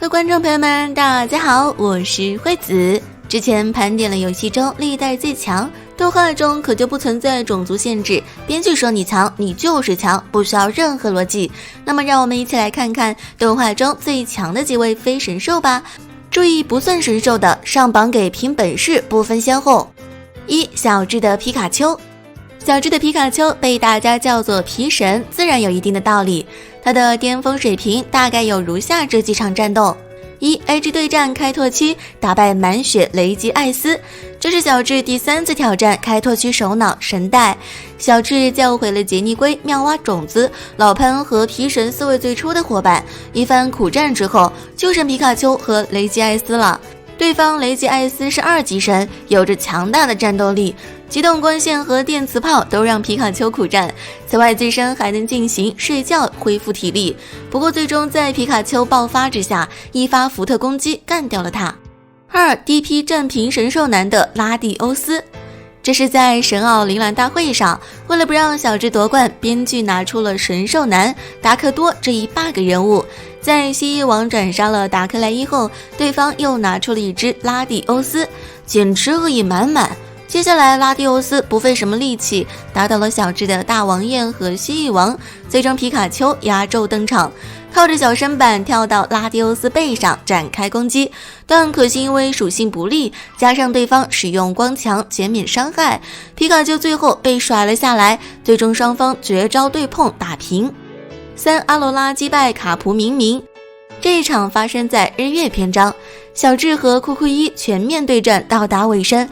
各位观众朋友们，大家好，我是惠子。之前盘点了游戏中历代最强，动画中可就不存在种族限制，编剧说你强，你就是强，不需要任何逻辑。那么让我们一起来看看动画中最强的几位非神兽吧。注意，不算神兽的上榜给凭本事，不分先后。1. 小智的皮卡丘。小智的皮卡丘被大家叫做皮神，自然有一定的道理。他的巅峰水平大概有如下这几场战斗：1. AG 对战开拓区，打败满血雷吉艾斯，这是小智第3次挑战开拓区首脑神代。小智教会了杰尼龟、妙蛙种子、老潘和皮神4位最初的伙伴，一番苦战之后，就剩皮卡丘和雷吉艾斯了。对方雷吉艾斯是2级神，有着强大的战斗力，机动光线和电磁炮都让皮卡丘苦战。此外，自身还能进行睡觉恢复体力。不过最终在皮卡丘爆发之下，一发福特攻击干掉了他。2. DP 战平神兽男的拉蒂欧斯。这是在神奥铃兰大会上，为了不让小智夺冠，编剧拿出了神兽男达克多这一 bug 人物。在蜥蜴王斩杀了达克莱伊后，对方又拿出了一只拉蒂欧斯，简直恶意满满。接下来拉蒂欧斯不费什么力气打倒了小智的大王焰和蜥蜴王，最终皮卡丘压轴登场，靠着小身板跳到拉蒂欧斯背上展开攻击，但可惜因为属性不利，加上对方使用光墙减免伤害，皮卡丘最后被甩了下来，最终双方绝招对碰打平。3. 阿罗拉击败卡普明明。这一场发生在日月篇章，小智和酷酷一全面对战到达尾声。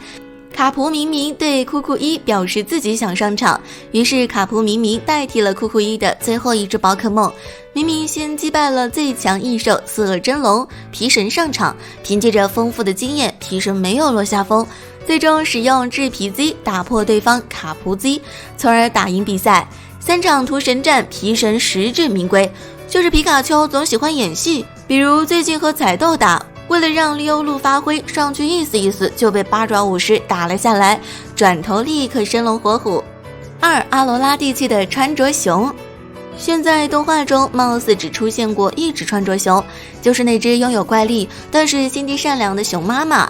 卡普明明对酷酷一表示自己想上场，于是卡普明明代替了酷酷一的最后一只宝可梦。明明先击败了最强异兽四耳真龙，皮神上场，凭借着丰富的经验，皮神没有落下风，最终使用制皮 Z 打破对方卡普 Z， 从而打赢比赛。3场屠神战，皮神实至名归。就是皮卡丘总喜欢演戏，比如最近和彩豆打，为了让利欧路发挥，上去意思意思就被8爪武士打了下来，转头立刻生龙活虎。2. 阿罗拉地区的穿着熊。现在动画中貌似只出现过一只穿着熊，就是那只拥有怪力但是心地善良的熊妈妈。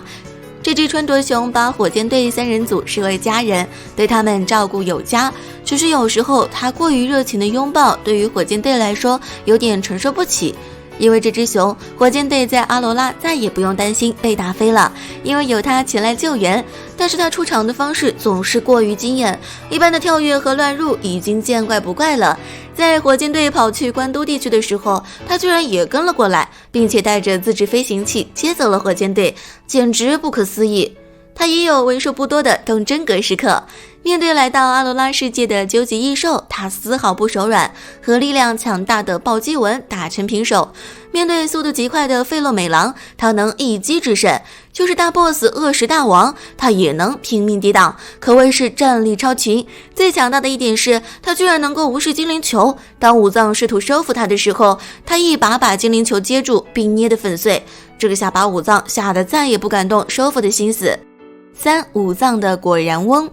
这只穿着熊把火箭队3人组视为家人，对他们照顾有加，只是有时候他过于热情的拥抱对于火箭队来说有点承受不起。因为这只熊，火箭队在阿罗拉再也不用担心被打飞了，因为有他前来救援。但是他出场的方式总是过于惊艳，一般的跳跃和乱入已经见怪不怪了。在火箭队跑去关都地区的时候，他居然也跟了过来，并且带着自制飞行器接走了火箭队，简直不可思议。他也有为数不多的动真格时刻，面对来到阿罗拉世界的究极异兽，他丝毫不手软，和力量强大的暴击文打成平手。面对速度极快的费洛美狼，他能一击制胜，就是大 boss 恶食大王，他也能拼命抵挡，可谓是战力超群。最强大的一点是，他居然能够无视精灵球，当武藏试图收服他的时候，他一把把精灵球接住并捏得粉碎，这个下把武藏吓得再也不敢动收服的心思。3. 武藏的果然翁。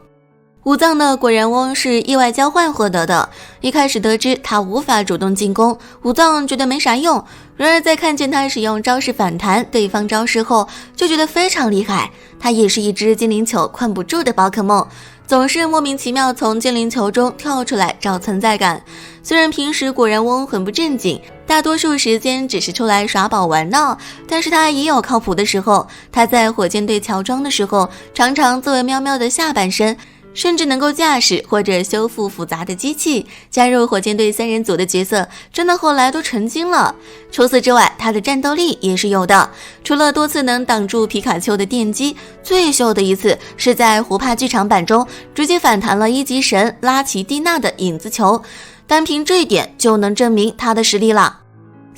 武藏的果然翁是意外交换获得的，一开始得知他无法主动进攻，武藏觉得没啥用，然而在看见他使用招式反弹对方招式后，就觉得非常厉害。他也是一只精灵球困不住的宝可梦，总是莫名其妙从精灵球中跳出来找存在感。虽然平时果然翁很不正经，大多数时间只是出来耍宝玩闹，但是他也有靠谱的时候。他在火箭队乔装的时候，常常作为喵喵的下半身，甚至能够驾驶或者修复复杂的机器，加入火箭队3人组的角色，真的后来都成精了。除此之外，他的战斗力也是有的，除了多次能挡住皮卡丘的电击，最秀的一次是在胡帕剧场版中直接反弹了1级神拉奇蒂娜的影子球，单凭这一点就能证明他的实力了。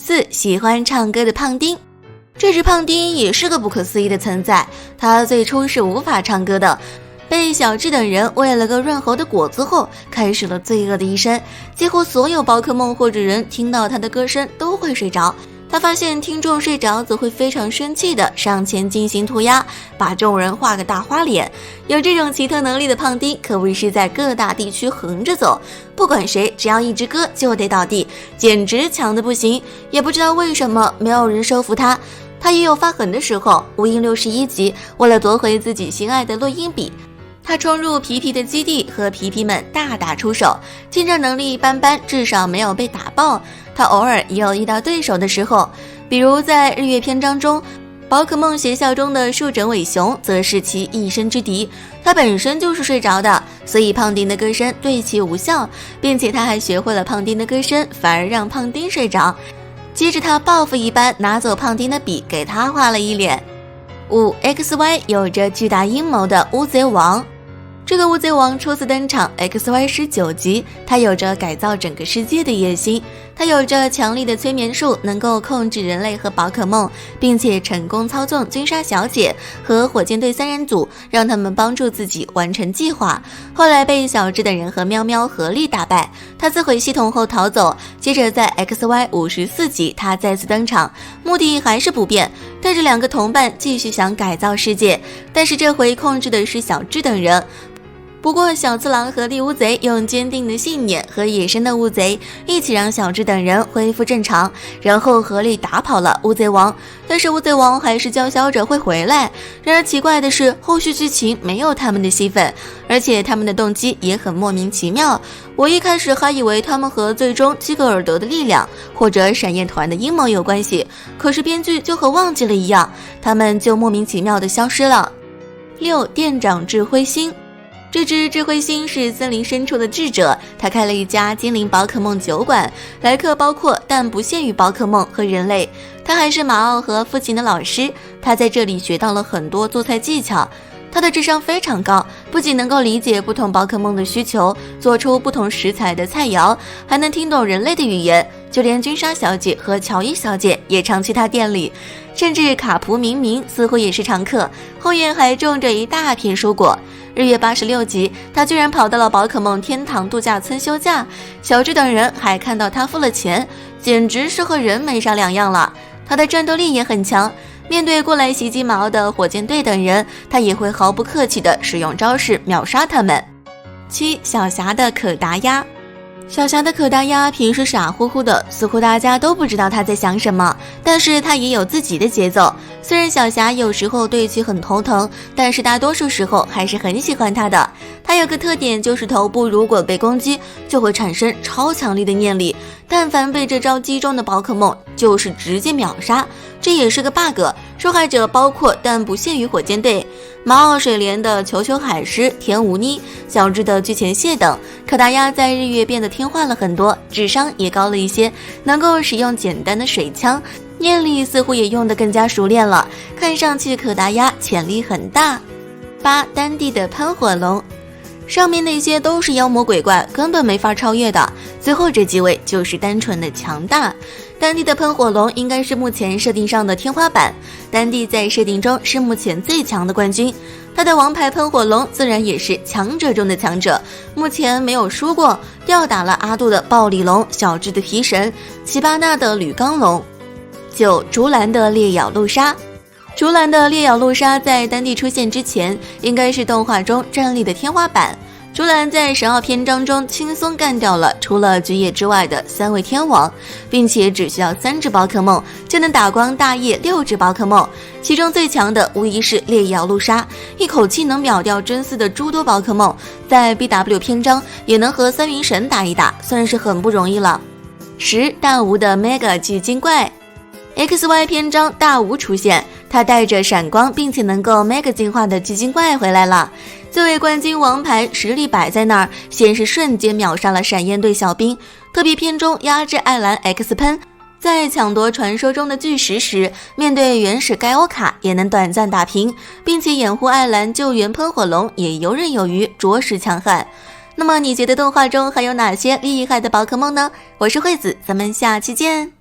4. 喜欢唱歌的胖丁。这只胖丁也是个不可思议的存在，他最初是无法唱歌的，被小智等人喂了个润喉的果子后，开始了罪恶的一生。几乎所有宝可梦或者人听到他的歌声都会睡着，他发现听众睡着则会非常生气的上前进行涂鸦，把众人画个大花脸。有这种奇特能力的胖丁可谓是在各大地区横着走，不管谁只要一直歌就得倒地，简直强的不行。也不知道为什么没有人收服他，他也有发狠的时候。无印61集为了夺回自己心爱的录音笔，他冲入皮皮的基地和皮皮们大打出手，近战能力一般般，至少没有被打爆。他偶尔也有遇到对手的时候，比如在日月篇章中，宝可梦学校中的树枕尾熊则是其一生之敌。他本身就是睡着的，所以胖丁的歌声对其无效，并且他还学会了胖丁的歌声，反而让胖丁睡着。接着他报复一般拿走胖丁的笔，给他画了一脸。5 XY 有着巨大阴谋的乌贼王。这个乌贼王初次登场 XY 19集，他有着改造整个世界的野心，他有着强力的催眠术，能够控制人类和宝可梦，并且成功操纵金沙小姐和火箭队3人组，让他们帮助自己完成计划。后来被小智等人和喵喵合力打败，他自毁系统后逃走。接着在 XY 54集他再次登场，目的还是不变，带着2个同伴继续想改造世界，但是这回控制的是小智等人。不过小次郎和力乌贼用坚定的信念和野生的乌贼一起让小智等人恢复正常，然后合力打跑了乌贼王。但是乌贼王还是叫嚣着会回来。然而奇怪的是，后续剧情没有他们的戏份，而且他们的动机也很莫名其妙。我一开始还以为他们和最终基格尔德的力量或者闪焰团的阴谋有关系，可是编剧就和忘记了一样，他们就莫名其妙的消失了。6店长智慧星。这只智慧星是森林深处的智者，他开了一家精灵宝可梦酒馆，来客包括但不限于宝可梦和人类。他还是马奥和父亲的老师，他在这里学到了很多做菜技巧。他的智商非常高，不仅能够理解不同宝可梦的需求，做出不同食材的菜肴，还能听懂人类的语言。就连君莎小姐和乔伊小姐也常去他店里，甚至卡普明明似乎也是常客，后院还种着一大片蔬果。日月86集，他居然跑到了宝可梦天堂度假村休假，小智等人还看到他付了钱，简直是和人没啥两样了。他的战斗力也很强，面对过来袭击马奥的火箭队等人，他也会毫不客气地使用招式秒杀他们。7小霞的可达鸭。小霞的可达鸭平时傻乎乎的，似乎大家都不知道他在想什么，但是他也有自己的节奏。虽然小霞有时候对其很头疼，但是大多数时候还是很喜欢他的。他有个特点，就是头部如果被攻击就会产生超强力的念力，但凡被这招击中的宝可梦就是直接秒杀，这也是个 bug。 受害者包括但不限于火箭队、马奥水莲的球球海狮、田无妮、小智的巨前蟹等。可达鸭在日月变得听话了很多，智商也高了一些，能够使用简单的水枪，念力似乎也用得更加熟练了，看上去可达鸭潜力很大。8丹帝的喷火龙。上面那些都是妖魔鬼怪，根本没法超越的，最后这几位就是单纯的强大。丹帝的喷火龙应该是目前设定上的天花板，丹帝在设定中是目前最强的冠军，他的王牌喷火龙自然也是强者中的强者，目前没有输过，吊打了阿杜的暴力龙、小智的皮神、奇巴纳的铝钢龙。9竹篮的裂咬陆鲨。竹篮的裂咬陆鲨在丹帝出现之前，应该是动画中战力的天花板。竹篮在12号篇章中轻松干掉了除了菊野之外的3位天王，并且只需要3只宝可梦就能打光大叶6只宝可梦，其中最强的无疑是裂咬陆鲨，一口气能秒掉真丝的诸多宝可梦，在 BW 篇章也能和三云神打一打，算是很不容易了。10大吴的 Mega 巨精怪。XY 篇章大吴出现，他带着闪光并且能够 Mega 进化的巨精怪回来了。作为冠军王牌，实力摆在那儿，先是瞬间秒杀了闪焰队小兵。特别篇中压制艾兰 X 喷，在抢夺传说中的巨石时，面对原始盖欧卡也能短暂打平，并且掩护艾兰救援喷火龙也游刃有余，着实强悍。那么你觉得动画中还有哪些厉害的宝可梦呢？我是惠子，咱们下期见。